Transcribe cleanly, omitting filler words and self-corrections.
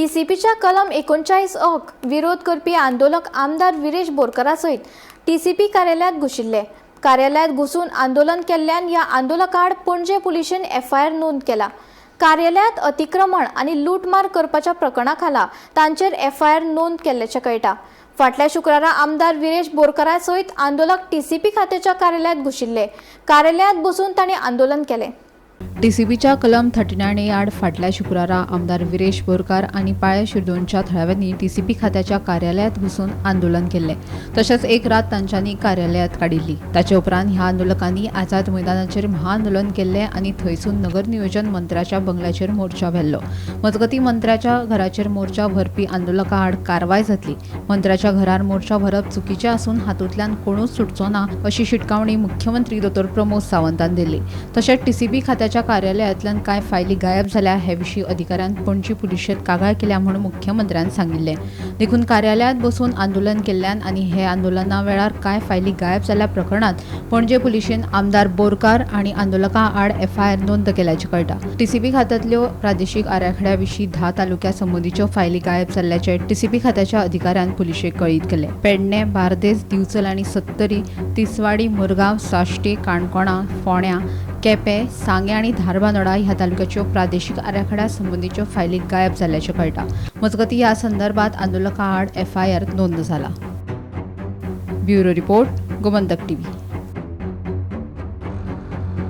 टीसीपीच्या कलम 39 विरोध करपी आंदोलक आमदार विरेश बोरकारा सयत टीसीपी कार्यालयात घुशिल्ले। कार्यालयात घुसून आंदोलन केल्ल्यान या आंदोलकांआड पणजे पुलिशेन एफआयआर नोंद केला। कार्यालयात अतिक्रमण आणि लूटमार करपाच्या प्रकरणा खाला तांचेर एफआयआर नोंद केल्ल्याचे कळटा। फाटल्या शुक्रारा आमदार विरेश बोरकारा सयत आंदोलक टीसीपी खात्याच्या कार्यालयात घुशिल्ले। कार्यालयात बसून तांणी आंदोलन केले। टीसीपीच्या कलम 39 आड फाटल्या शुक्रारा आमदार विरेश बोरकार आणि पाळ्या शिरदोनच्या थळाव्यांनी टीसीपी खात्याच्या कार्यालयात घुसून आंदोलन केले। तसेच एक रात तांच्यांनी कार्यालयात काडिल्ली। ताचे उपरांत ह्या आंदोलकांनी आझाद मैदानाचेर महाआंदोलन केले आणि थंयसून नगर नियोजन मंत्र्याच्या बंगल्याचेर मोर्चा व्हेल्लो। मजगती मंत्र्याच्या घराचेर मोर्चा भरपी आंदोलकां आड कारवाय जातली। मंत्र्याच्या घरार मोर्चा भरप चुकीचे असून हातूंतल्यान कोणूच सुटचो ना अशी शिटकावणी मुख्यमंत्री डॉ. प्रमोद सावंतान दिली। तशेंच टीसीपी खात्याच्या कार्यालयातल्यान काय फायली गायब झाल्या हे विशीं अधिकाऱ्यान पणजी पुलिशेंत कागाळ केल्या म्हणून मुख्यमंत्र्यान सांगिल्ले। देखून कार्यालयात बसून आंदोलन केल्ल्यान आणि हे आंदोलना वेळार काय फायली गायब जाल्या प्रकरणात पणजे पुलिशेन आमदार बोरकार आणि आंदोलकां आड एफआयआर नोंद केल्याचे कळटा। टीसीपी खात्यातल्यो प्रादेशीक आराखड्या विशीं 10 तालुक्या संबंधीच्यो फायली गायब जाल्ल्याचे टीसीपी खात्याच्या अधिकाऱ्यान पुलिशेक कळीत केले। पेडणे, बार्देस, दिवचल आणि सत्तरी, तिसवाडी, मुरगांव, साश्टी, काणकोणा, फोंड्या, केपें, सांगे आणि धारबांदोडा ह्या तालुक्याच्यो प्रादेशीक आराखड्या संबंधीच्यो फायली गायब जाल्ल्याचे कळटा। मजगती ह्या संदर्भात आंदोलकां आड एफआयआर नोंद जाला। Bureau report, Gomantak TV.